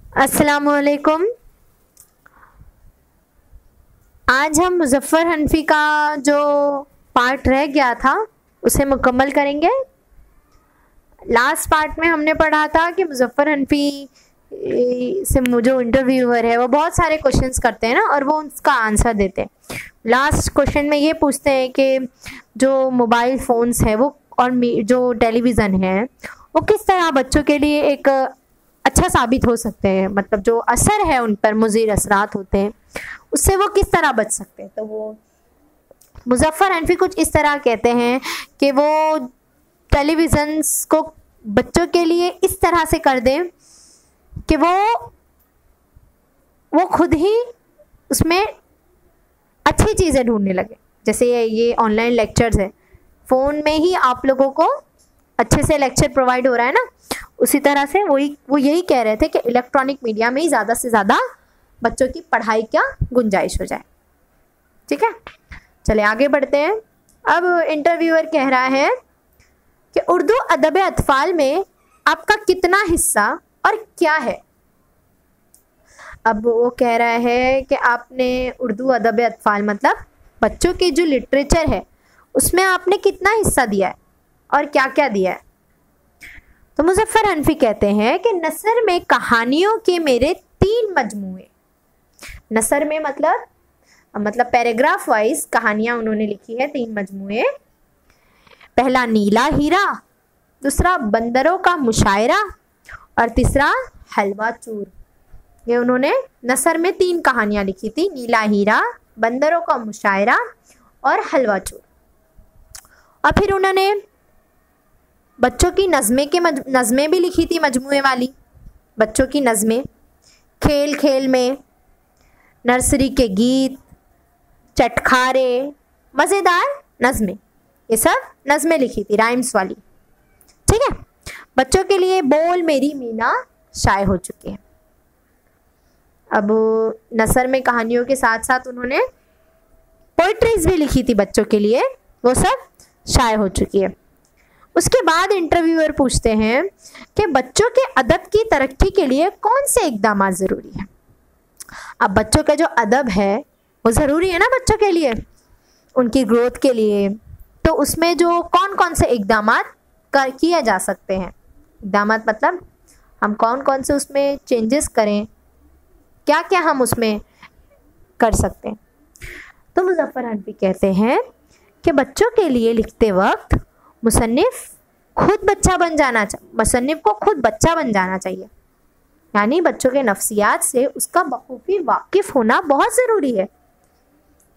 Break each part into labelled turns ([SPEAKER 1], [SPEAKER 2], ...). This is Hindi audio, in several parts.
[SPEAKER 1] अस्सलामुअलैकुम। आज हम मुज़फ़्फ़र हनफी का जो पार्ट रह गया था उसे मुकम्मल करेंगे। लास्ट पार्ट में हमने पढ़ा था कि मुज़फ़्फ़र हनफी से जो इंटरव्यूअर है वो बहुत सारे क्वेश्चंस करते हैं ना, और वो उसका आंसर देते हैं। लास्ट क्वेश्चन में ये पूछते हैं कि जो मोबाइल फ़ोन्स है वो और जो टेलीविज़न है वो किस तरह बच्चों के लिए एक अच्छा साबित हो सकते हैं, मतलब जो असर है उन पर मुज़ीर असरात होते हैं उससे वो किस तरह बच सकते हैं। तो वो मुज़फ़्फ़र हनफी कुछ इस तरह कहते हैं कि वो टेलीविज़न्स को बच्चों के लिए इस तरह से कर दें कि वो खुद ही उसमें अच्छी चीज़ें ढूंढने लगे। जैसे ये ऑनलाइन लेक्चर्स है, फ़ोन में ही आप लोगों को अच्छे से लेक्चर प्रोवाइड हो रहा है ना, उसी तरह से वो यही कह रहे थे कि इलेक्ट्रॉनिक मीडिया में ही ज़्यादा से ज़्यादा बच्चों की पढ़ाई का गुंजाइश हो जाए। ठीक है, चले आगे बढ़ते हैं। अब इंटरव्यूअर कह रहा है कि उर्दू अदब अतफ़ाल में आपका कितना हिस्सा और क्या है। अब वो कह रहा है कि आपने उर्दू अदब अतफ़ाल मतलब बच्चों की जो लिटरेचर है उसमें आपने कितना हिस्सा दिया है और क्या क्या दिया है। तो मुज़फ़्फ़र हनफी कहते हैं कि नसर में कहानियों के मेरे 3 मजमूए, नसर में मतलब पैराग्राफ वाइज कहानियाँ उन्होंने लिखी है 3 मजमूए। पहला नीला हीरा, दूसरा बंदरों का मुशायरा और तीसरा हलवा चूर। ये उन्होंने नसर में 3 कहानियाँ लिखी थी, नीला हीरा, बंदरों का मुशायरा और हलवा चूर। और फिर उन्होंने बच्चों की नज़में भी लिखी थी, मजमूए वाली बच्चों की नज़में, खेल खेल में, नर्सरी के गीत, चटखारे, मज़ेदार नज़में, ये सब नज़में लिखी थी राइम्स वाली। ठीक है, बच्चों के लिए बोल मेरी मीना शाये हो चुके हैं। अब नसर में कहानियों के साथ साथ उन्होंने पोइट्रीज भी लिखी थी बच्चों के लिए, वो सब शाये हो चुकी है। उसके बाद इंटरव्यूअर पूछते हैं कि बच्चों के अदब की तरक्की के लिए कौन से इक़दाम ज़रूरी हैं। अब बच्चों का जो अदब है वो ज़रूरी है ना बच्चों के लिए, उनकी ग्रोथ के लिए, तो उसमें जो कौन कौन से इक़दाम किए जा सकते हैं। इक़दाम मतलब हम कौन कौन से उसमें चेंजेस करें, क्या क्या हम उसमें कर सकते हैं। तो मुज़फ़्फ़र हनफी कहते हैं कि बच्चों के लिए लिखते वक्त मुसन्निफ़ को खुद बच्चा बन जाना चाहिए, यानी बच्चों के नफ्सियात से उसका बखूबी वाकिफ़ होना बहुत ज़रूरी है।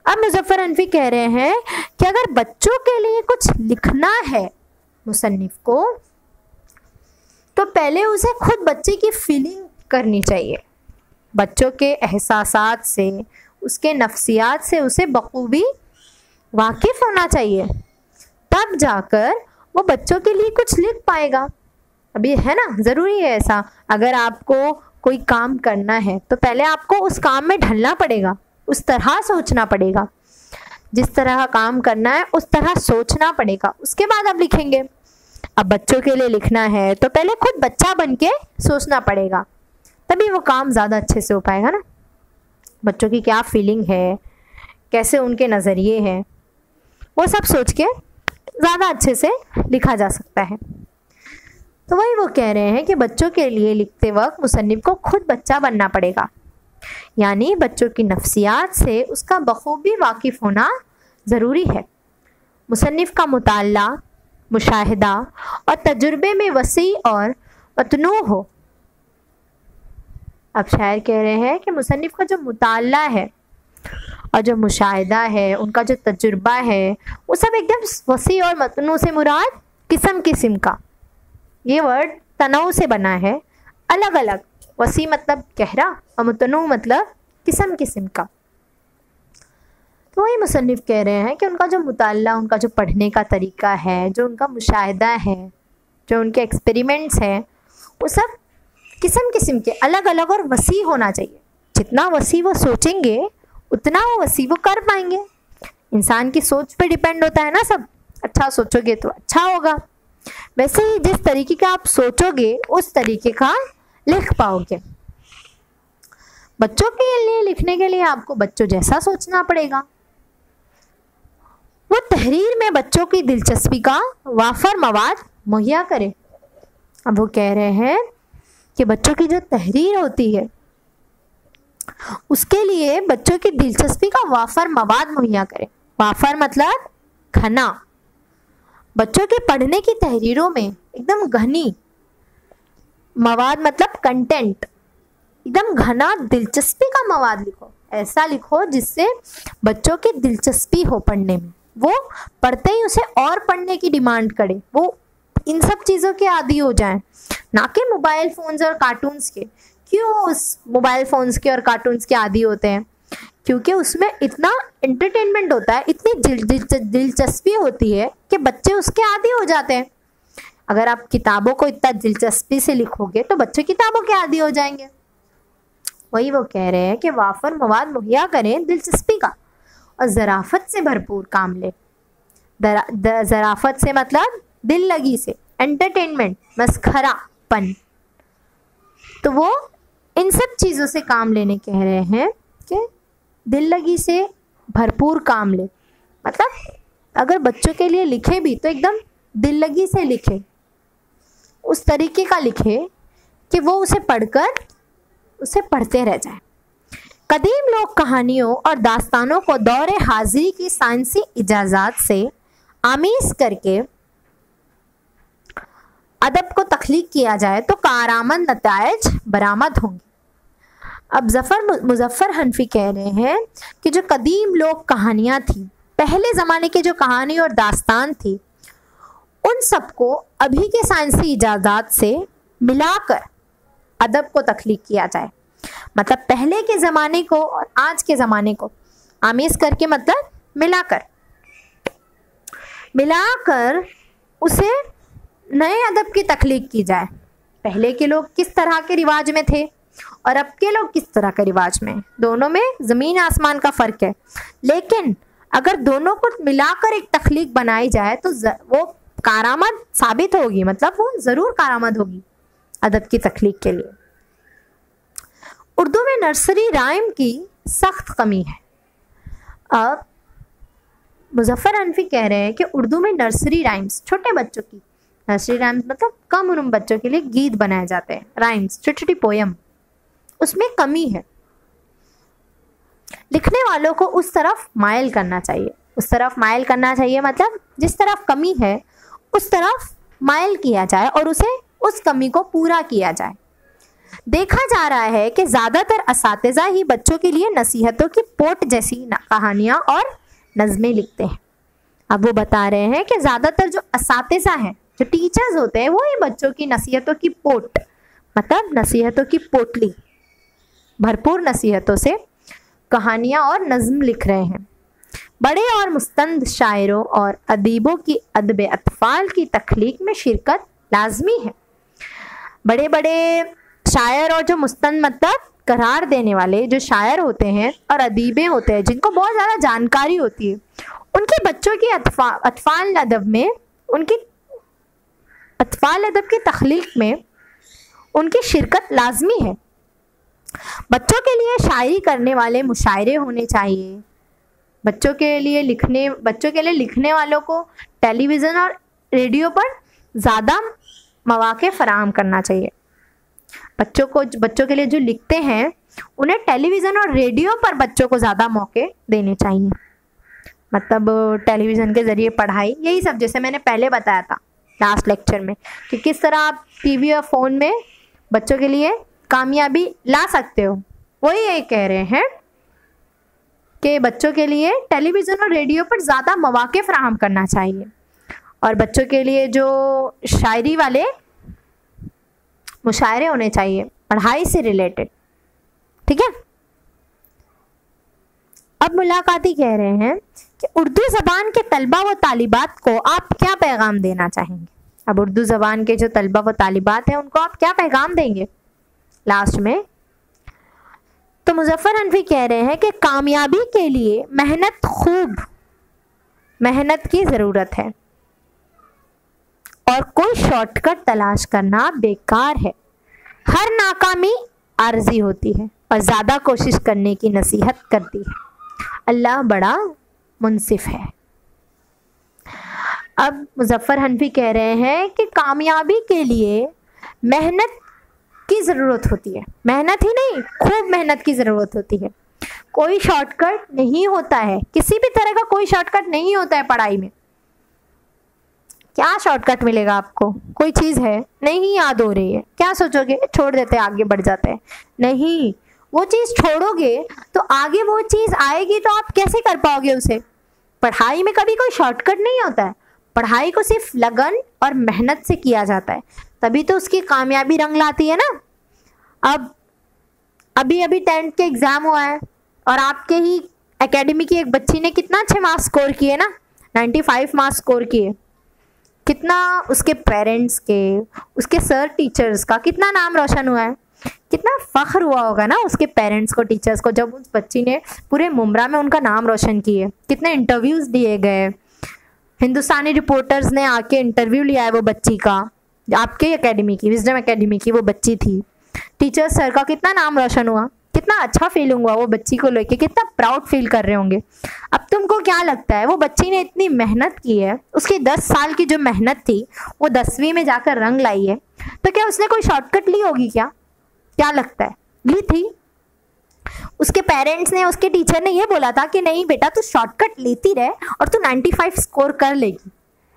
[SPEAKER 1] अब मुज़फ़्फ़र हनफी कह रहे हैं कि अगर बच्चों के लिए कुछ लिखना है मुसन्निफ़ को, तो पहले उसे खुद बच्चे की फीलिंग करनी चाहिए, बच्चों के एहसासात से, उसके नफ्सियात से उसे बखूबी वाकिफ़ होना चाहिए, तब जाकर वो बच्चों के लिए कुछ लिख पाएगा। अभी है ना, ज़रूरी है ऐसा। अगर आपको कोई काम करना है तो पहले आपको उस काम में ढलना पड़ेगा, उस तरह सोचना पड़ेगा, जिस तरह काम करना है उस तरह सोचना पड़ेगा, उसके बाद आप लिखेंगे। अब बच्चों के लिए लिखना है तो पहले खुद बच्चा बन के सोचना पड़ेगा, तभी वो काम ज़्यादा अच्छे से हो पाएगा ना। बच्चों की क्या फीलिंग है, कैसे उनके नज़रिए हैं, वो सब सोच के ज़्यादा अच्छे से लिखा जा सकता है। तो वही वो कह रहे हैं कि बच्चों के लिए लिखते वक्त मुसन्निफ़ को खुद बच्चा बनना पड़ेगा, यानी बच्चों की नफ्सियात से उसका बखूबी वाकिफ़ होना ज़रूरी है। मुसन्निफ़ का मुताला, मुशाहिदा और तजुर्बे में वसी और मतनू हो। अब शायर कह रहे हैं कि मुसन्निफ़ का जो मुताला है और जो मुशाहिदा है, उनका जो तजुर्बा है, वो सब एकदम वसी और मतनू से मुराद किस्म किस्म का, ये वर्ड तनव से बना है, अलग अलग। वसी मतलब गहरा और मतनू मतलब किस्म किस्म का। तो वही मुसन्निफ़ कह रहे हैं कि उनका जो मुताला, उनका जो पढ़ने का तरीका है, जो उनका मुशाहिदा है, जो उनके एक्सपेरिमेंट्स हैं, वो सब किस्म किस्म के अलग अलग और वसी होना चाहिए। जितना वसी वो सोचेंगे उतना वो वसी वो कर पाएंगे। इंसान की सोच पे डिपेंड होता है ना सब। अच्छा सोचोगे तो अच्छा होगा, वैसे ही जिस तरीके का आप सोचोगे उस तरीके का लिख पाओगे। बच्चों के लिए लिखने के लिए आपको बच्चों जैसा सोचना पड़ेगा। वो तहरीर में बच्चों की दिलचस्पी का वाफर मवाद मुहैया करे। अब वो कह रहे हैं कि बच्चों की जो तहरीर होती है उसके लिए बच्चों की दिलचस्पी का वाफर मवाद मुहैया करे। वाफर मतलब घना। बच्चों के पढ़ने की तहरीरों में एकदम घनी, मवाद मतलब कंटेंट, एकदम घना दिलचस्पी का मवाद लिखो। ऐसा लिखो जिससे बच्चों की दिलचस्पी हो पढ़ने में, वो पढ़ते ही उसे और पढ़ने की डिमांड करे, वो इन सब चीज़ों के आदी हो जाएं, ना कि मोबाइल फोन्स और कार्टून्स के। क्यों उस मोबाइल फोन्स के और कार्टून्स के आदी होते हैं? क्योंकि उसमें इतना एंटरटेनमेंट होता है, इतनी दिलचस्पी होती है कि बच्चे उसके आदी हो जाते हैं। अगर आप किताबों को इतना दिलचस्पी से लिखोगे तो बच्चे किताबों के आदी हो जाएंगे। वही वो कह रहे हैं कि वाफर मवाद मुहैया करें दिलचस्पी का और ज़राफ़त से भरपूर काम ले। ज़राफ़त से मतलब दिल लगी से, एंटरटेनमेंट, मस्खरापन। तो वो इन सब चीज़ों से काम लेने कह रहे हैं कि दिल लगी से भरपूर काम ले। मतलब अगर बच्चों के लिए लिखे भी तो एकदम दिल लगी से लिखे, उस तरीके का लिखे कि वो उसे पढ़कर उसे पढ़ते रह जाए। कदीम लोग कहानियों और दास्तानों को दौरे हाजिरी की साइंसी इजाज़ात से आमीज़ करके अदब को तख्लीक किया जाए तो कारआमद नताइज बरामद होंगे। अब मुज़फ़्फ़र हनफी कह रहे हैं कि जो कदीम लोग कहानियाँ थी, पहले ज़माने के जो कहानी और दास्तान थी, उन सबको अभी के साइंसी इजाज़ात से मिलाकर अदब को तख्लीक किया जाए। मतलब पहले के ज़माने को और आज के ज़माने को आमीज़ करके, मतलब मिलाकर उसे नए अदब की तख्लीक की जाए। पहले के लोग किस तरह के रिवाज में थे और अब के लोग किस तरह के रिवाज में, दोनों में ज़मीन आसमान का फ़र्क है। लेकिन अगर दोनों को मिलाकर एक तख्लीक बनाई जाए तो वो कारआमद साबित होगी, मतलब वो ज़रूर कारआमद होगी अदब की तख्लीक के लिए। उर्दू में नर्सरी राइम की सख्त कमी है। अब मुज़फ़्फ़र हनफी कह रहे हैं कि उर्दू में नर्सरी राइम्स, छोटे बच्चों की नर्सरी राइम्स मतलब कम उम्र बच्चों के लिए गीत बनाए जाते हैं, राइम्स, छोटी छोटी पोयम, उसमें कमी है। लिखने वालों को उस तरफ माइल करना चाहिए। उस तरफ माइल करना चाहिए मतलब जिस तरफ कमी है उस तरफ माइल किया जाए और उसे उस कमी को पूरा किया जाए। देखा जा रहा है कि ज़्यादातर असातिज़ा ही बच्चों के लिए नसीहतों की पोट जैसी कहानियाँ और नज़में लिखते हैं। अब वो बता रहे हैं कि ज़्यादातर जो असातिज़ा हैं, जो टीचर्स होते हैं, वो ही बच्चों की नसीहतों की पोट, मतलब नसीहतों की पोटली, भरपूर नसीहतों से कहानियाँ और नज़्म लिख रहे हैं। बड़े और मुस्तंद शायरों और अदीबों की अदब अतफ़ाल की तख्लीक में शिरकत लाजमी है। बड़े बड़े शायर और जो मुस्तंद मतलब करार देने वाले जो शायर होते हैं और अदीबे होते हैं, जिनको बहुत ज़्यादा जानकारी होती है, उनके बच्चों की अतफ़ाल अदब में, उनकी अतफ़ाल अदब की तख्लीक में उनकी शिरकत लाजमी है। बच्चों के लिए शायरी करने वाले मुशायरे होने चाहिए। बच्चों के लिए लिखने वालों को टेलीविज़न और रेडियो पर ज़्यादा मौक़े फ़राहम करना चाहिए। बच्चों के लिए जो लिखते हैं उन्हें टेलीविज़न और रेडियो पर बच्चों को ज़्यादा मौके देने चाहिए। मतलब टेलीविज़न के ज़रिए पढ़ाई, यही सब जैसे मैंने पहले बताया था लास्ट लेक्चर में कि किस तरह आप टीवी और फ़ोन में बच्चों के लिए कामयाबी ला सकते हो। वही ये कह रहे हैं कि बच्चों के लिए टेलीविज़न और रेडियो पर ज़्यादा मौक़े फ़राहम करना चाहिए और बच्चों के लिए जो शायरी वाले मुशायरे होने चाहिए पढ़ाई से रिलेटेड। ठीक है। अब मुलाकाती कह रहे हैं कि उर्दू ज़बान के तलबा व तालिबात को आप क्या पैगाम देना चाहेंगे। अब उर्दू ज़बान के जो तलबा व तालिबात हैं उनको आप क्या पैगाम देंगे लास्ट में। तो मुज़फ़्फ़र हनफी कह रहे हैं कि कामयाबी के लिए मेहनत की ज़रूरत है और कोई शॉर्टकट तलाश करना बेकार है। हर नाकामी आर्जी होती है और ज़्यादा कोशिश करने की नसीहत करती है। अल्लाह बड़ा मुनसिफ है। अब मुज़फ़्फ़र हनफी कह रहे हैं कि कामयाबी के लिए मेहनत की ज़रूरत होती है। मेहनत ही नहीं, खूब मेहनत की ज़रूरत होती है। कोई शॉर्टकट नहीं होता है, किसी भी तरह का कोई शॉर्टकट नहीं होता है पढ़ाई में। क्या शॉर्टकट मिलेगा आपको? कोई चीज़ है नहीं याद हो रही है, क्या सोचोगे? छोड़ देते हैं, आगे बढ़ जाते हैं। नहीं, वो चीज़ छोड़ोगे तो आगे वो चीज़ आएगी, तो आप कैसे कर पाओगे उसे? पढ़ाई में कभी कोई शॉर्टकट नहीं होता है। पढ़ाई को सिर्फ लगन और मेहनत से किया जाता है, तभी तो उसकी कामयाबी रंग लाती है ना। अब अभी 10th के एग्ज़ाम हुआ है और आपके ही एकेडमी की एक बच्ची ने कितना अच्छे मार्क्स स्कोर किए ना, 95 मार्क्स स्कोर किए। कितना उसके पेरेंट्स के, उसके सर टीचर्स का कितना नाम रोशन हुआ है। कितना फ़ख्र हुआ होगा ना उसके पेरेंट्स को, टीचर्स को, जब उस बच्ची ने पूरे मुंब्रा में उनका नाम रोशन किए। कितने इंटरव्यूज़ दिए गए, हिंदुस्तानी रिपोर्टर्स ने आके इंटरव्यू लिया है वो बच्ची का। आपके एकेडमी की, विजडम एकेडमी की वो बच्ची थी। टीचर सर का कितना नाम रोशन हुआ, कितना अच्छा फील हुआ वो बच्ची को लेके, कितना प्राउड फील कर रहे होंगे। अब तुमको क्या लगता है, वो बच्ची ने इतनी मेहनत की है, उसकी 10 साल की जो मेहनत थी वो 10वीं में जाकर रंग लाई है, तो क्या उसने कोई शॉर्टकट ली होगी? क्या लगता है? ली थी। उसके पेरेंट्स ने, उसके टीचर ने ये बोला था कि नहीं बेटा, तू शॉर्टकट लेती रहे और तू 95 स्कोर कर लेगी।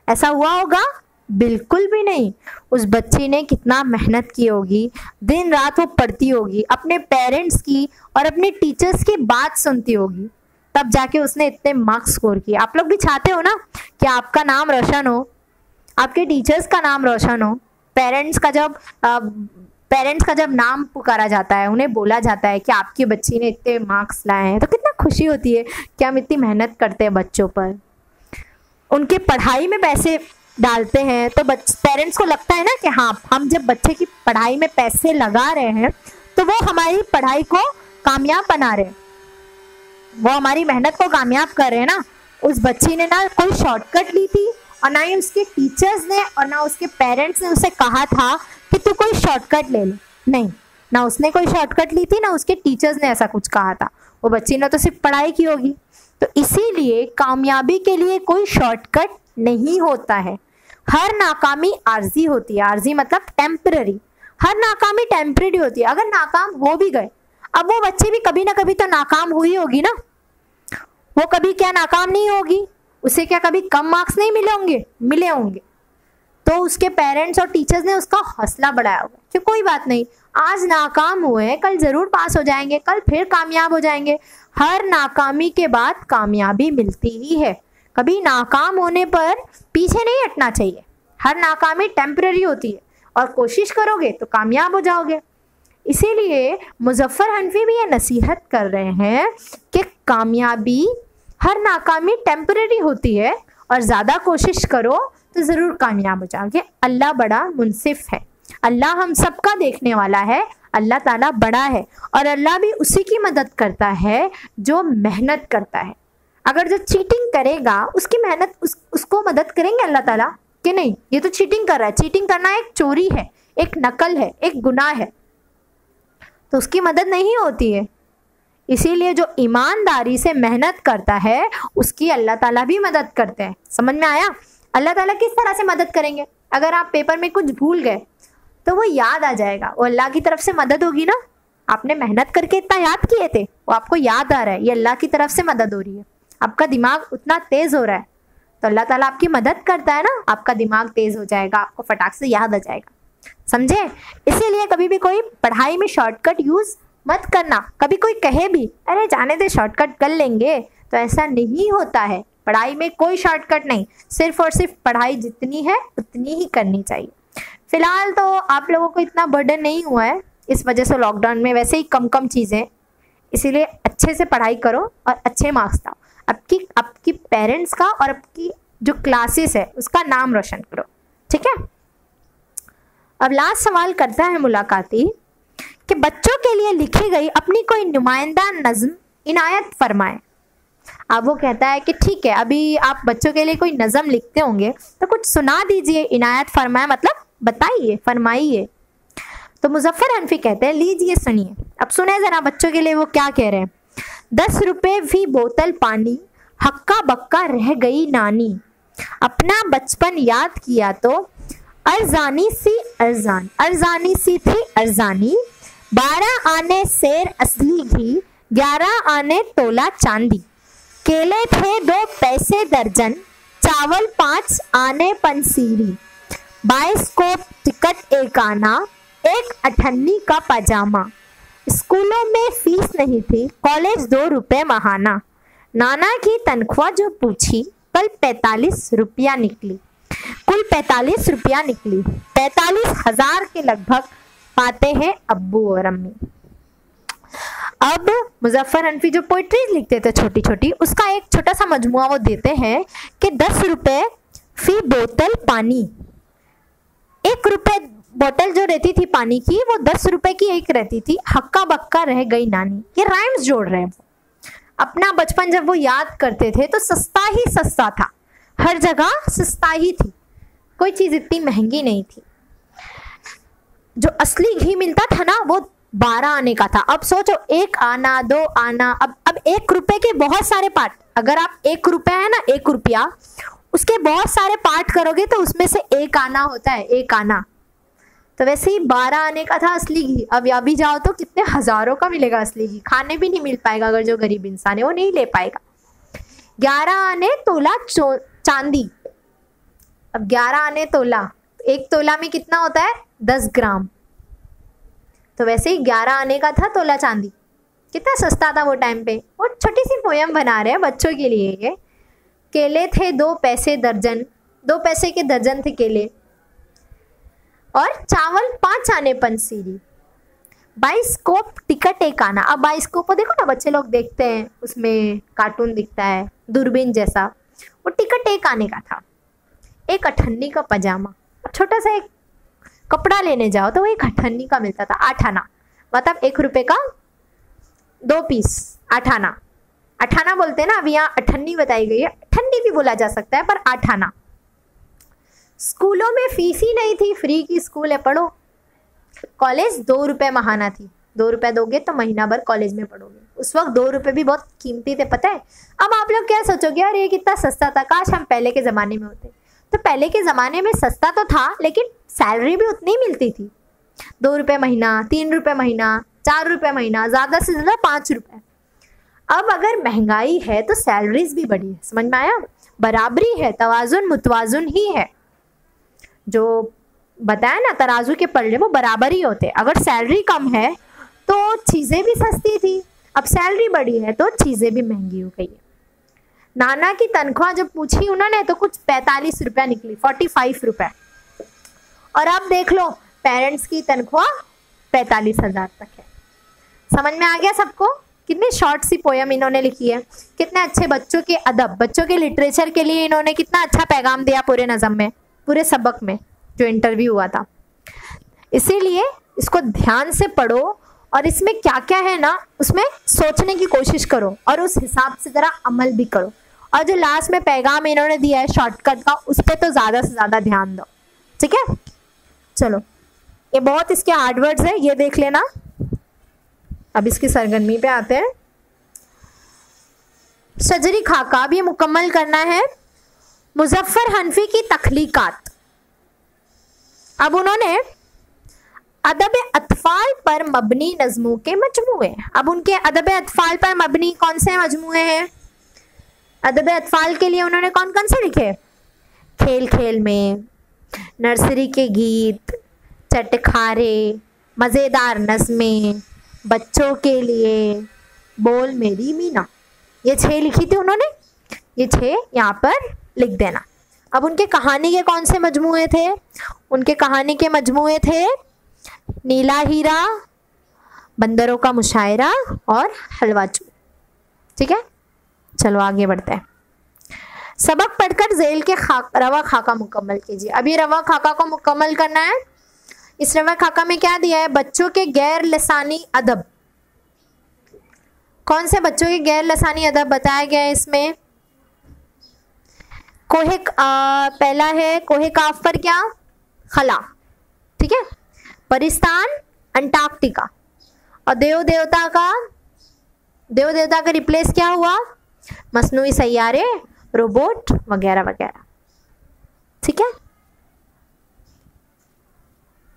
[SPEAKER 1] ऐसा हुआ होगा? बिल्कुल भी नहीं। उस बच्ची ने कितना मेहनत की होगी, दिन रात वो पढ़ती होगी, अपने पेरेंट्स की और अपने टीचर्स की बात सुनती होगी, तब जाके उसने इतने मार्क्स स्कोर किए। आप लोग भी चाहते हो ना कि आपका नाम रोशन हो, आपके टीचर्स का नाम रोशन हो। पेरेंट्स का जब नाम पुकारा जाता है, उन्हें बोला जाता है कि आपकी बच्ची ने इतने मार्क्स लाए हैं, तो कितना खुशी होती है कि हम इतनी मेहनत करते हैं बच्चों पर, उनके पढ़ाई में पैसे डालते हैं। तो पेरेंट्स को लगता है ना कि हाँ, हम जब बच्चे की पढ़ाई में पैसे लगा रहे हैं तो वो हमारी पढ़ाई को कामयाब बना रहे हैं, वो हमारी मेहनत को कामयाब कर रहे हैं ना। उस बच्ची ने ना कोई शॉर्टकट ली थी, और ना ही उसके टीचर्स ने और ना उसके पेरेंट्स ने उसे कहा था कि तू कोई शॉर्टकट ले ले। नहीं, ना उसने कोई शॉर्टकट ली थी, ना उसके टीचर्स ने ऐसा कुछ कहा था। वो बच्ची ने तो सिर्फ पढ़ाई की होगी। तो इसीलिए कामयाबी के लिए कोई शॉर्टकट नहीं होता है। हर नाकामी आर्जी होती है। आर्जी मतलब टेम्पररी। हर नाकामी टेम्पररी होती है। अगर नाकाम हो भी गए, अब वो बच्ची भी कभी ना कभी तो नाकाम हुई होगी ना। वो कभी क्या नाकाम नहीं होगी? उसे क्या कभी कम मार्क्स नहीं मिले होंगे? मिले होंगे। तो उसके पेरेंट्स और टीचर्स ने उसका हौसला बढ़ाया होगा कि कोई बात नहीं, आज नाकाम हुए हैं, कल ज़रूर पास हो जाएंगे, कल फिर कामयाब हो जाएंगे। हर नाकामी के बाद कामयाबी मिलती ही है। कभी नाकाम होने पर पीछे नहीं हटना चाहिए। हर नाकामी टेम्पररी होती है और कोशिश करोगे तो कामयाब हो जाओगे। इसीलिए मुज़फ़्फ़र हनफी भी ये नसीहत कर रहे हैं कि कामयाबी, हर नाकामी टेम्पररी होती है और ज़्यादा कोशिश करो तो ज़रूर कामयाब हो जाओगे। अल्लाह बड़ा मुनसिफ है। अल्लाह हम सबका देखने वाला है। अल्लाह ताला बड़ा है और अल्लाह भी उसी की मदद करता है जो मेहनत करता है। अगर जो चीटिंग करेगा उसकी मेहनत उसको मदद करेंगे अल्लाह ताला कि नहीं? ये तो चीटिंग कर रहा है। चीटिंग करना एक चोरी है, एक नकल है, एक गुनाह है, तो उसकी मदद नहीं होती है। इसीलिए जो ईमानदारी से मेहनत करता है उसकी अल्लाह ताला भी मदद करते हैं। समझ में आया? अल्लाह ताला किस तरह से मदद करेंगे? अगर आप पेपर में कुछ भूल गए तो वो याद आ जाएगा, वो अल्लाह की तरफ से मदद होगी ना। आपने मेहनत करके इतना याद किए थे, वो आपको याद आ रहा है, ये अल्लाह की तरफ से मदद हो रही है। आपका दिमाग उतना तेज़ हो रहा है तो अल्लाह ताला आपकी मदद करता है ना। आपका दिमाग तेज़ हो जाएगा, आपको फटाक से याद आ जाएगा। समझे? इसीलिए कभी भी कोई पढ़ाई में शॉर्टकट यूज़ मत करना। कभी कोई कहे भी अरे जाने दे, शॉर्टकट कर लेंगे, तो ऐसा नहीं होता है। पढ़ाई में कोई शॉर्टकट नहीं, सिर्फ और सिर्फ पढ़ाई जितनी है उतनी ही करनी चाहिए। फिलहाल तो आप लोगों को इतना बर्डन नहीं हुआ है इस वजह से, लॉकडाउन में वैसे ही कम चीज़ें, इसीलिए अच्छे से पढ़ाई करो और अच्छे मार्क्स लाओ। आपकी पेरेंट्स का और आपकी जो क्लासेस है उसका नाम रोशन करो। ठीक है? अब लास्ट सवाल करता है मुलाकाती कि बच्चों के लिए लिखी गई अपनी कोई नुमाइंदा नज़्म इनायत फरमाएं। अब वो कहता है कि ठीक है, अभी आप बच्चों के लिए कोई नज़म लिखते होंगे तो कुछ सुना दीजिए। इनायत फरमाएं मतलब बताइए, फरमाइए। तो मुज़फ़्फ़र हनफी कहते हैं, लीजिए सुनिए। अब सुने जरा बच्चों के लिए वो क्या कह रहे हैं। 10 रुपए भी बोतल पानी, हक्का बक्का रह गई नानी, अपना बचपन याद किया तो अरजानी सी थी अरजानी, 12 आने सेर असली घी, 11 आने तोला चांदी, केले थे 2 पैसे दर्जन, चावल 5 आने पंसीरी, 22 को टिकट 1 आना, 1 अठन्नी का पजामा, स्कूलों में फीस नहीं थी, कॉलेज 2 रुपए महाना, नाना की तनख्वाह जो पूछी कल 45 रुपया निकली, कुल 45 रुपया निकली, 45,000 के लगभग पाते हैं अब्बू और अम्मी। अब मुजफ्फर हनफी जो पोइट्रीज लिखते थे छोटी छोटी, उसका एक छोटा सा मजमुआ वो देते हैं कि 10 रुपए फी बोतल पानी, 1 रुपए बोतल जो रहती थी पानी की वो 10 रुपए की एक रहती थी, हक्का बक्का रह गई नानी। ये राइम्स जोड़ रहे हैं। अपना बचपन जब वो याद करते थे तो सस्ता ही सस्ता था, हर जगह सस्ता ही थी, कोई चीज इतनी महंगी नहीं थी। जो असली घी मिलता था ना वो 12 आने का था। अब सोचो 1 आना 2 आना, अब 1 रुपए के बहुत सारे पार्ट, अगर आप 1 रुपया है ना 1 रुपया, उसके बहुत सारे पार्ट करोगे तो उसमें से 1 आना होता है, 1 आना। तो वैसे ही 12 आने का था असली घी। अब अभी जाओ तो कितने हजारों का मिलेगा असली घी, खाने भी नहीं मिल पाएगा, अगर जो गरीब इंसान है वो नहीं ले पाएगा। 11 आने तोला चांदी। अब 11 आने तोला, 1 तोला में कितना होता है 10 ग्राम, तो वैसे ही 11 आने का था तोला चांदी। कितना सस्ता था वो टाइम पे। वो छोटी सी पोयम बना रहे हैं बच्चों के लिए ये। केले थे 2 पैसे दर्जन, 2 पैसे के दर्जन थे केले, और चावल 5 आने पंसीरी, 22 टिकट 1 आना। अब 22 देखो ना, बच्चे लोग देखते हैं, उसमें कार्टून दिखता है दूरबीन जैसा, वो टिकट 1 आने का था। 1 अठन्नी का पजामा, छोटा सा एक कपड़ा लेने जाओ तो वो 1 अठन्नी का मिलता था, 8 आना, मतलब 1 रुपए का 2 पीस, 8 आना। 8 आना बोलते हैं ना, अब यहाँ अठन्नी बताई गई है, अठन्नी भी बोला जा सकता है, पर 8 आना। स्कूलों में फीस ही नहीं थी, फ्री की स्कूल है, पढ़ो। कॉलेज 2 रुपए महाना थी, 2 रुपए दोगे तो महीना भर कॉलेज में पढ़ोगे। उस वक्त 2 रुपए भी बहुत कीमती थे, पता है। अब आप लोग क्या सोचोगे, अरे ये कितना सस्ता था, काश हम पहले के ज़माने में होते। तो पहले के ज़माने में सस्ता तो था, लेकिन सैलरी भी उतनी मिलती थी। 2 रुपए महीना, 3 रुपए महीना, 4 रुपए महीना, ज़्यादा से ज़्यादा 5 रुपए। अब अगर महंगाई है तो सैलरीज भी बढ़ी है, समझ में आया। बराबरी है, तवाजुन मुतवाजुन ही है। जो बताया ना तराजू के पल्ले वो बराबर ही होते। अगर सैलरी कम है तो चीज़ें भी सस्ती थी, अब सैलरी बढ़ी है तो चीज़ें भी महंगी हो गई है। नाना की तनख्वाह जब पूछी उन्होंने तो कुछ 45 रुपया निकली, 45 रुपये। और अब देख लो पेरेंट्स की तनख्वाह 45,000 तक है। समझ में आ गया सबको। कितनी शॉर्ट सी पोयम इन्होंने लिखी है, कितने अच्छे बच्चों के अदब, बच्चों के लिटरेचर के लिए इन्होंने कितना अच्छा पैगाम दिया पूरे नज़म में, पूरे सबक में जो इंटरव्यू हुआ था। इसीलिए इसको ध्यान से पढ़ो और इसमें क्या क्या है ना उसमें सोचने की कोशिश करो और उस हिसाब से ज़रा अमल भी करो। और जो लास्ट में पैगाम इन्होंने दिया है शॉर्टकट का, उस पर तो ज़्यादा से ज़्यादा ध्यान दो, ठीक है। चलो, ये बहुत इसके हार्ड वर्ड्स है, ये देख लेना। अब इसकी सरगर्मी पे आते हैं। शजरी खाका, अब ये मुकम्मल करना है। मुजफ्फर हनफी की तख्लीकात। अब उन्होंने अदब अतफाल पर मबनी नज़मों के मजमूए, अब उनके अदब अतफाल पर मबनी कौन से मजमूए हैं? अदब अतफाल के लिए उन्होंने कौन कौन से लिखे? खेल खेल में, नर्सरी के गीत, चटखारे, मज़ेदार नज़में, बच्चों के लिए, बोल मेरी मीना, ये 6 लिखी थी उन्होंने। ये 6 यहाँ पर लिख देना। अब उनके कहानी के कौन से मजमूए थे? उनके कहानी के मजमूए थे नीला हीरा, बंदरों का मुशायरा और हलवा चूर, ठीक है। चलो आगे बढ़ते हैं। सबक पढ़कर झेल के रवा खाका मुकम्मल कीजिए। अब ये रवा खाका को मुकम्मल करना है। इस रवा खाका में क्या दिया है? बच्चों के गैर लसानी अदब। कौन से बच्चों के गैर लसानी अदब बताया गया है इसमें? पहला है कोहे काफ पर क्या? खला, ठीक है। परिस्तान, अंटार्कटिका। और देव देवता का रिप्लेस क्या हुआ? मसनूई सैयारे, रोबोट वगैरह वगैरह। ठीक है,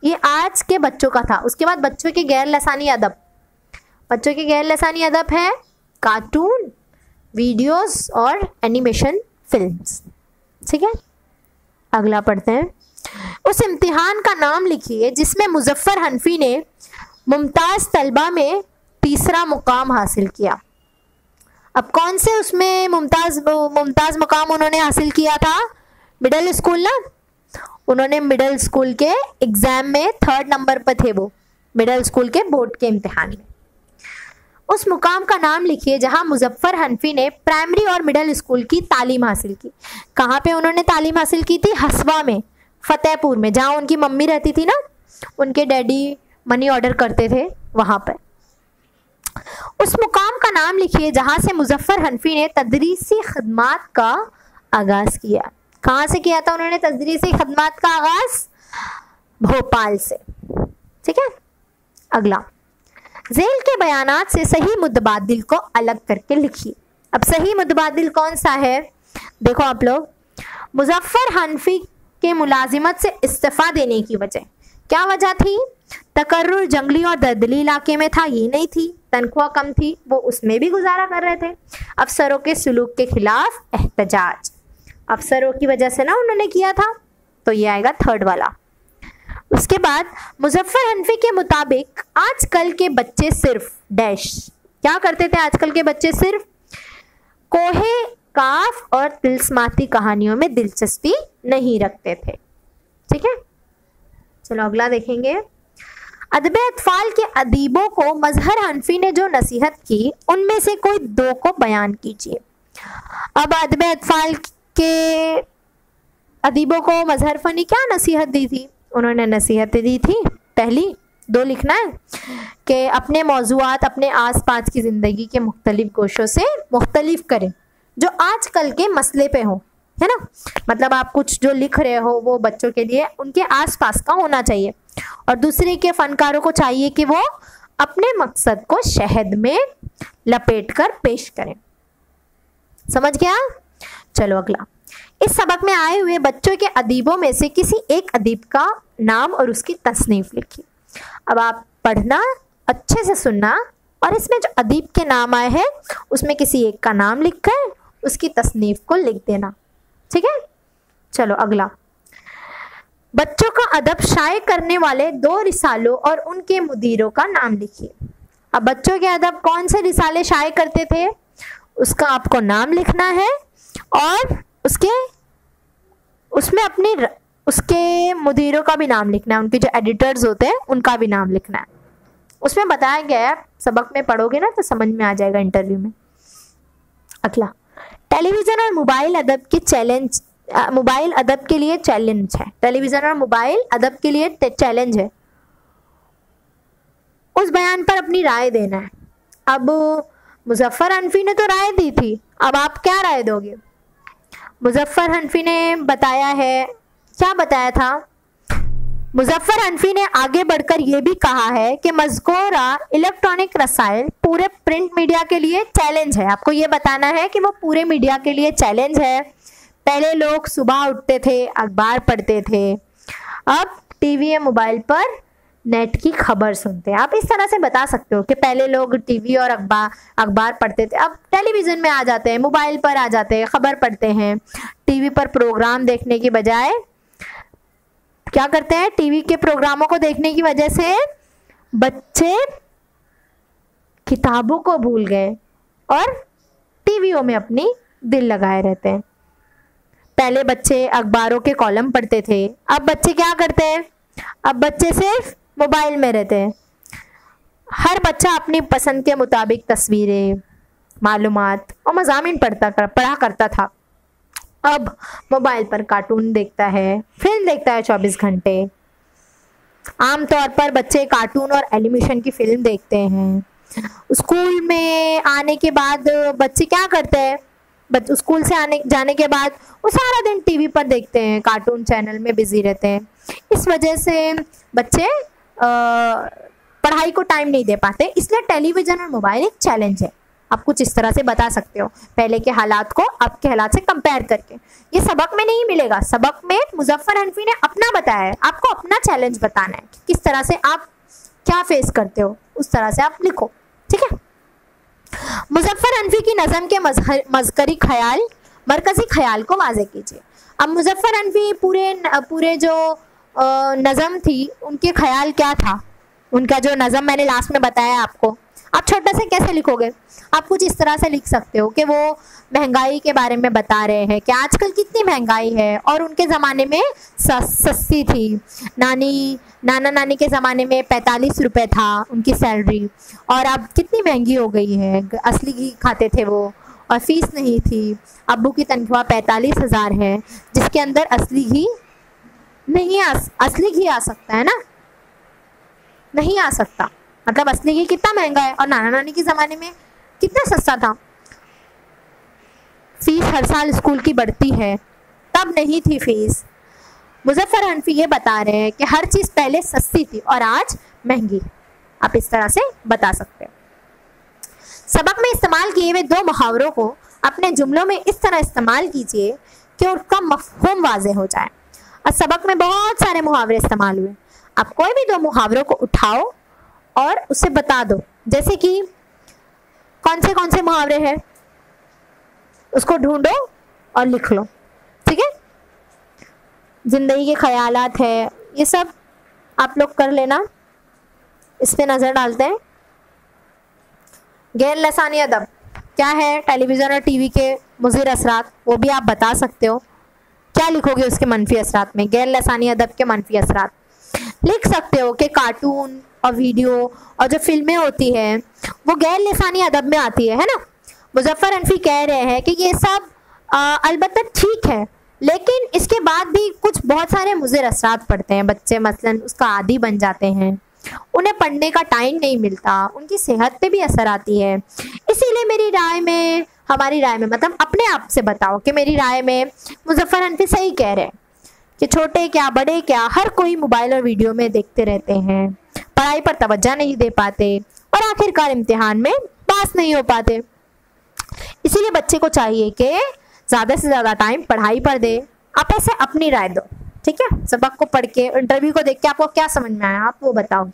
[SPEAKER 1] ये आज के बच्चों का था। उसके बाद बच्चों के गैर लसानी अदब। बच्चों के गैर लसानी अदब है कार्टून, वीडियोस और एनिमेशन फिल्म्स। ठीक है, अगला पढ़ते हैं। उस इम्तिहान का नाम लिखिए जिसमें मुजफ्फर हनफी ने मुमताज तलबा में तीसरा मुकाम हासिल किया। अब कौन से उसमें मुमताज मुकाम उन्होंने हासिल किया था? मिडिल स्कूल ना, उन्होंने मिडिल स्कूल के एग्जाम में 3rd नंबर पर थे वो, मिडिल स्कूल के बोर्ड के इम्तिहान में। उस मुकाम का नाम लिखिए जहां मुजफ्फर हनफी ने प्राइमरी और मिडिल स्कूल की तालीम हासिल की। कहाँ पे उन्होंने तालीम हासिल की थी? हसवा में, फतेहपुर में, जहाँ उनकी मम्मी रहती थी ना, उनके डैडी मनी ऑर्डर करते थे वहाँ पर। उस मुकाम का नाम लिखिए जहाँ से मुजफ्फर हनफी ने तदरीसी खदमात का आगाज किया। कहाँ से किया था उन्होंने तदरीसी खदमात का आगाज? भोपाल से। ठीक है, अगला, झेल के बयानात से सही मुतबादिल को अलग करके लिखिए। अब सही मुतबादिल कौन सा है? देखो आप लोग, मुजफ्फर हनफी के मुलाजिमत से इस्तीफा देने की वजह क्या वजह थी? तकर्रुर जंगली और दलदली इलाके में था, ये नहीं थी। तनख्वाह कम थी, वो उसमें भी गुजारा कर रहे थे। अफसरों के सुलूक के खिलाफ एहतजाज, अफसरों की वजह से ना उन्होंने किया था, तो ये आएगा 3rd वाला। उसके बाद मुजफ्फर हनफी के मुताबिक आजकल के बच्चे सिर्फ डैश क्या करते थे? आजकल के बच्चे सिर्फ कोहे काफ और तिल्स्माती कहानियों में दिलचस्पी नहीं रखते थे। ठीक है, चलो अगला देखेंगे। अदब अतफाल के अदीबों को मजहर हनफी ने जो नसीहत की उनमें से कोई 2 को बयान कीजिए। अब अदब अतफाल के अदीबों को मजहर हनफी ने क्या नसीहत दी थी? उन्होंने नसीहत दी थी, पहली 2 लिखना है कि अपने मौजूआत अपने आसपास की ज़िंदगी के मुख्तलिफ गोशों से मुख्तलिफ करें जो आजकल के मसले पे हो, है ना। मतलब आप कुछ जो लिख रहे हो वो बच्चों के लिए उनके आसपास का होना चाहिए। और दूसरे के फनकारों को चाहिए कि वो अपने मकसद को शहद में लपेट कर पेश करें। समझ गया? चलो अगला, इस सबक में आए हुए बच्चों के अदीबों में से किसी एक अदीब का नाम और उसकी तसनीफ लिखिए। अब आप पढ़ना, अच्छे से सुनना, और इसमें जो अदीब के नाम आए हैं उसमें किसी एक का नाम लिखकर उसकी तसनीफ को लिख देना। ठीक है, चलो अगला, बच्चों का अदब शाये करने वाले 2 रिसालों और उनके मुदीरों का नाम लिखिए। अब बच्चों के अदब कौन से रिसाले शाये करते थे उसका आपको नाम लिखना है, और उसके मुदीरों का भी नाम लिखना है, उनके जो एडिटर्स होते हैं उनका भी नाम लिखना है। उसमें बताया गया है, सबक में पढ़ोगे ना तो समझ में आ जाएगा इंटरव्यू में। अगला, टेलीविज़न और मोबाइल अदब के चैलेंज, मोबाइल अदब के लिए चैलेंज है। टेलीविज़न और मोबाइल अदब के लिए चैलेंज है, उस बयान पर अपनी राय देना है। अब मुजफ्फर हनफी ने तो राय दी थी, अब आप क्या राय दोगे? मुजफ्फर हनफी ने बताया है, क्या बताया था? मुजफ्फर हनफी ने आगे बढ़कर यह भी कहा है कि मज़कूरा इलेक्ट्रॉनिक रसायल पूरे प्रिंट मीडिया के लिए चैलेंज है। आपको ये बताना है कि वो पूरे मीडिया के लिए चैलेंज है। पहले लोग सुबह उठते थे, अखबार पढ़ते थे, अब टीवी या मोबाइल पर नेट की खबर सुनते हैं। आप इस तरह से बता सकते हो कि पहले लोग टीवी और अखबार पढ़ते थे, अब टेलीविज़न में आ जाते हैं, मोबाइल पर आ जाते हैं, खबर पढ़ते हैं। टीवी पर प्रोग्राम देखने की बजाय क्या करते हैं? टीवी के प्रोग्रामों को देखने की वजह से बच्चे किताबों को भूल गए और टीवियों में अपनी दिल लगाए रहते हैं। पहले बच्चे अखबारों के कॉलम पढ़ते थे, अब बच्चे क्या करते हैं? अब बच्चे सिर्फ मोबाइल में रहते हैं। हर बच्चा अपनी पसंद के मुताबिक तस्वीरें, मालूमात और मज़ामीन पढ़ा करता था, अब मोबाइल पर कार्टून देखता है, फिल्म देखता है 24 घंटे। आमतौर पर बच्चे कार्टून और एनिमेशन की फिल्म देखते हैं। स्कूल में आने के बाद बच्चे क्या करते हैं? स्कूल से जाने के बाद वो सारा दिन टीवी पर देखते हैं, कार्टून चैनल में बिजी रहते हैं। इस वजह से बच्चे पढ़ाई को टाइम नहीं दे पाते, इसलिए टेलीविजन और मोबाइल एक चैलेंज है। आप कुछ इस तरह से बता सकते हो, पहले के हालात को अब के हालात से कंपेयर करके। ये सबक में नहीं मिलेगा, सबक में मुजफ्फर हनफी ने अपना बताया है, आपको अपना चैलेंज बताना है कि किस तरह से आप क्या फेस करते हो, उस तरह से आप लिखो, ठीक है। मुजफ्फर हनफी की नज़म के मज़करी ख्याल, मरकजी ख्याल को वाज़े कीजिए। अब मुजफ्फर हनफी पूरे जो नज़म थी, उनके ख्याल क्या था, उनका जो नज़म मैंने लास्ट में बताया आपको, आप छोटा से कैसे लिखोगे? आप कुछ इस तरह से लिख सकते हो कि वो महंगाई के बारे में बता रहे हैं कि आजकल कितनी महंगाई है और उनके ज़माने में सस्ती थी। नाना नानी के ज़माने में 45 रुपये था उनकी सैलरी, और अब कितनी महंगी हो गई है। असली घी खाते थे वो, और फीस नहीं थी। अब्बू की तनख्वाह 45,000 है, जिसके अंदर असली घी नहीं असली घी आ सकता है ना, नहीं आ सकता। मतलब असली घी कितना महंगा है, और नाना नानी के ज़माने में कितना सस्ता था। फीस हर साल स्कूल की बढ़ती है, तब नहीं थी फीस। मुजफ्फर हनफी ये बता रहे हैं कि हर चीज़ पहले सस्ती थी और आज महंगी। आप इस तरह से बता सकते हो। सबक में इस्तेमाल किए हुए 2 मुहावरों को अपने जुमलों में इस तरह इस्तेमाल कीजिए कि उनका मफ़हूम वाज़े हो जाए। और सबक में बहुत सारे मुहावरे इस्तेमाल हुए, आप कोई भी 2 मुहावरों को उठाओ और उसे बता दो। जैसे कि कौन से मुहावरे हैं, उसको ढूंढो और लिख लो, ठीक है। जिंदगी के ख्यालात है, ये सब आप लोग कर लेना। इस पे नज़र डालते हैं। गैर लसानी अदब क्या है, टेलीविज़न और टीवी के मुज़िर असरात, वो भी आप बता सकते हो। क्या लिखोगे उसके मनफी असरात में? गैर लसानी अदब के मनफी असरात लिख सकते हो कि कार्टून और वीडियो और जो फिल्में होती हैं वो गैर लसानी अदब में आती है ना। मुजफ्फर हनफी कह रहे हैं कि ये सब अलबत्ता ठीक है, लेकिन इसके बाद भी कुछ बहुत सारे मुज़िर असरात पड़ते हैं। बच्चे मसलन उसका आदी बन जाते हैं, उन्हें पढ़ने का टाइम नहीं मिलता, उनकी सेहत पे भी असर आती है। इसीलिए मेरी राय में, हमारी राय में, मतलब अपने आप से बताओ कि मेरी राय में मुजफ्फर हनफी सही कह रहे हैं कि छोटे क्या बड़े क्या हर कोई मोबाइल और वीडियो में देखते रहते हैं, पढ़ाई पर तवज्जो नहीं दे पाते और आखिरकार इम्तिहान में पास नहीं हो पाते। इसीलिए बच्चे को चाहिए कि ज़्यादा से ज़्यादा टाइम पढ़ाई पर दे। आप ऐसे अपनी राय दो, ठीक है। सबक को पढ़ के, इंटरव्यू को देख के आपको क्या समझ में आया, आप वो बताओगे।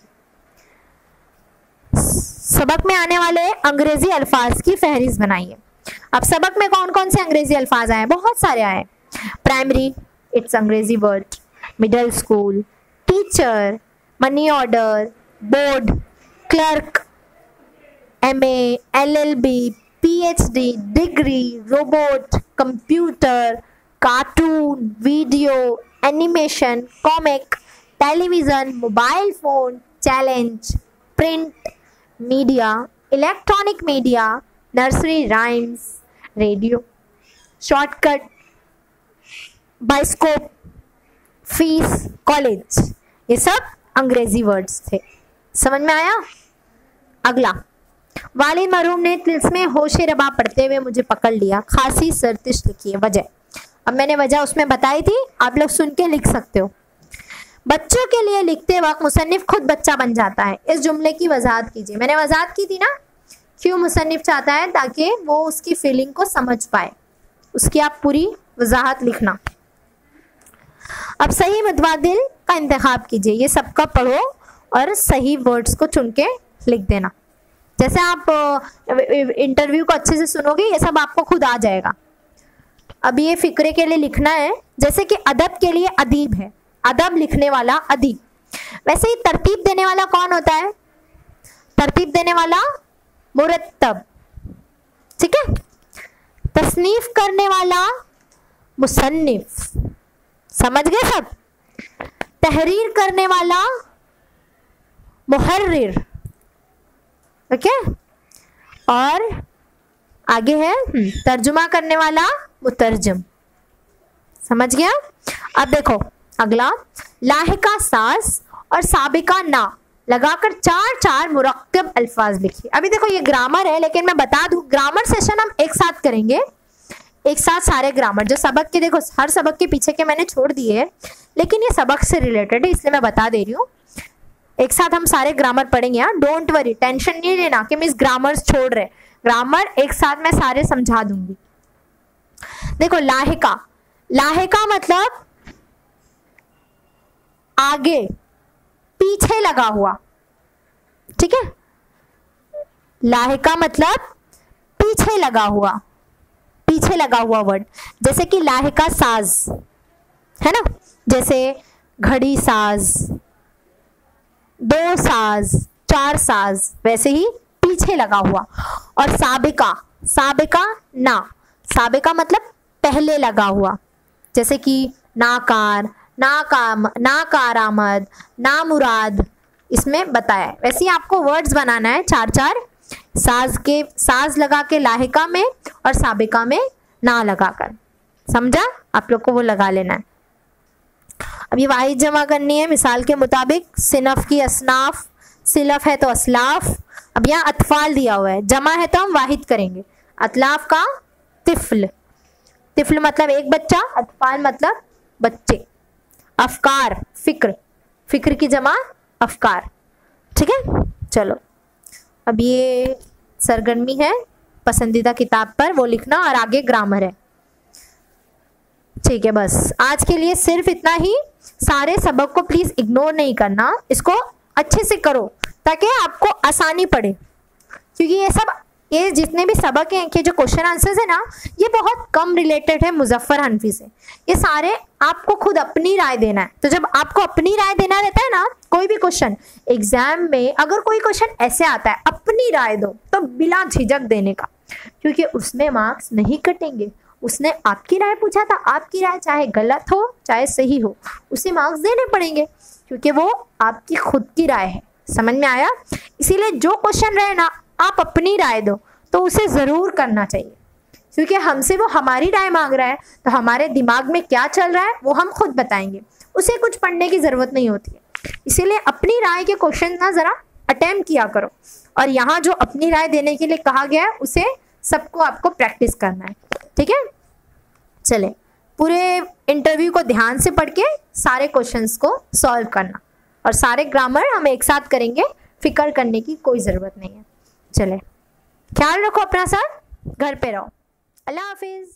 [SPEAKER 1] सबक में आने वाले अंग्रेजी अल्फाज की फहरिस्त बनाइए। अब सबक में कौन कौन से अंग्रेजी अल्फाज आए? बहुत सारे आए। प्राइमरी, इट्स अंग्रेजी word. Middle school, teacher, money order, board, clerk, MA, LLB, PhD, degree, robot, computer, cartoon, video, animation, comic, television, mobile phone, challenge, print media, electronic media, nursery rhymes, radio, shortcut, bioscope, fees, college, ये सब अंग्रेजी वर्ड्स थे। समझ में आया? अगला, वालिद मरहूम ने तिल्स्मे होशे रबा पढ़ते हुए मुझे पकड़ लिया, खांसी सर्दिश लिखी है। वजह, अब मैंने वजह उसमें बताई थी, आप लोग सुन के लिख सकते हो। बच्चों के लिए लिखते वक्त मुसन्निफ खुद बच्चा बन जाता है। इस जुमले की वजाहत कीजिए। मैंने वजाहत की थी ना, क्यों मुसन्निफ चाहता है, ताकि वो उसकी फीलिंग को समझ पाए। उसकी आप पूरी वजाहत लिखना। अब सही मुतबादिल का इंतखाब कीजिए। ये सबका पढ़ो और सही वर्ड्स को चुन के लिख देना। जैसे आप इंटरव्यू को अच्छे से सुनोगे, ये सब आपको खुद आ जाएगा। अब ये फिक्रे के लिए लिखना है, जैसे कि अदब के लिए अदीब है, अदब लिखने वाला अदीब। वैसे ही तरतीब देने वाला कौन होता है? तरतीब देने वाला मुरत्तब, ठीक है। तसनीफ करने वाला मुसन्निफ, समझ गए सब। तहरीर करने वाला मुहर्रिर, ओके। और आगे है तर्जुमा करने वाला मुतरजम, समझ गया। अब देखो अगला, लाहिका सास और साबिका ना लगाकर 4 मुरक्कब अल्फाज लिखिए। अभी देखो ये ग्रामर है, लेकिन मैं बता दूं ग्रामर सेशन हम एक साथ करेंगे, एक साथ सारे ग्रामर जो सबक के, देखो हर सबक के पीछे के मैंने छोड़ दिए, लेकिन ये सबक से रिलेटेड है, इसलिए मैं बता दे रही हूँ। एक साथ हम सारे ग्रामर पढ़ेंगे। हाँ, डोंट वरी, टेंशन नहीं लेना कि मिस ग्रामर छोड़ रहे, ग्रामर एक साथ मैं सारे समझा दूंगी। देखो लाहिका, लाहिका मतलब आगे पीछे लगा हुआ, ठीक है। लाहिका मतलब पीछे लगा हुआ, पीछे लगा हुआ वर्ड। जैसे कि लाहिका साज है ना, जैसे घड़ी साज, दो साज, चार साज, वैसे ही पीछे लगा हुआ। और साबिका, साबिका ना, साबिका मतलब पहले लगा हुआ, जैसे कि नाकार, नाकार आमद, ना मुराद, इसमें बताया है। वैसे ही आपको वर्ड्स बनाना है चार चार, साज के साज लगा के लाहिका में और साबिका में ना लगाकर, समझा? आप लोग को वो लगा लेना है। अब ये वाहिद जमा करनी है मिसाल के मुताबिक, सिनफ की असनाफ, सिलफ है तो असलाफ। अब यहाँ अतफाल दिया हुआ है, जमा है तो हम वाहिद करेंगे। अतलाफ का तिफल, तिफल मतलब एक बच्चा, अतफाल मतलब बच्चे। अफकार फिक्र, फिक्र की जमा अफकार, ठीक है। चलो अब ये सरगर्मी है पसंदीदा किताब पर, वो लिखना और आगे ग्रामर है, ठीक है। बस आज के लिए सिर्फ इतना ही। सारे सबक को प्लीज इग्नोर नहीं करना, इसको अच्छे से करो ताकि आपको आसानी पड़े, क्योंकि ये जितने भी सबक हैं के जो क्वेश्चन आंसर्स है ना, ये बहुत कम रिलेटेड है मुजफ्फर हनफी से। ये सारे आपको खुद अपनी राय देना है। तो जब आपको अपनी राय देना रहता है ना, कोई भी क्वेश्चन एग्जाम में अगर कोई क्वेश्चन ऐसे आता है, अपनी राय दो तो बिना झिझक देने का, क्योंकि उसमें मार्क्स नहीं कटेंगे। उसने आपकी राय पूछा था, आपकी राय चाहे गलत हो चाहे सही हो, उसे मार्क्स देने पड़ेंगे, क्योंकि वो आपकी खुद की राय है। समझ में आया? इसीलिए जो क्वेश्चन रहे ना, आप अपनी राय दो तो उसे ज़रूर करना चाहिए, क्योंकि हमसे वो हमारी राय मांग रहा है, तो हमारे दिमाग में क्या चल रहा है वो हम खुद बताएंगे, उसे कुछ पढ़ने की ज़रूरत नहीं होती है। इसीलिए अपनी राय के क्वेश्चन ना ज़रा अटेम्प्ट किया करो, और यहाँ जो अपनी राय देने के लिए कहा गया है उसे सबको आपको प्रैक्टिस करना है, ठीक है। चले, पूरे इंटरव्यू को ध्यान से पढ़ के सारे क्वेश्चंस को सॉल्व करना, और सारे ग्रामर हम एक साथ करेंगे, फिक्र करने की कोई ज़रूरत नहीं है। चले, ख्याल रखो अपना सर, घर पे रहो। अल्लाह हाफिज़।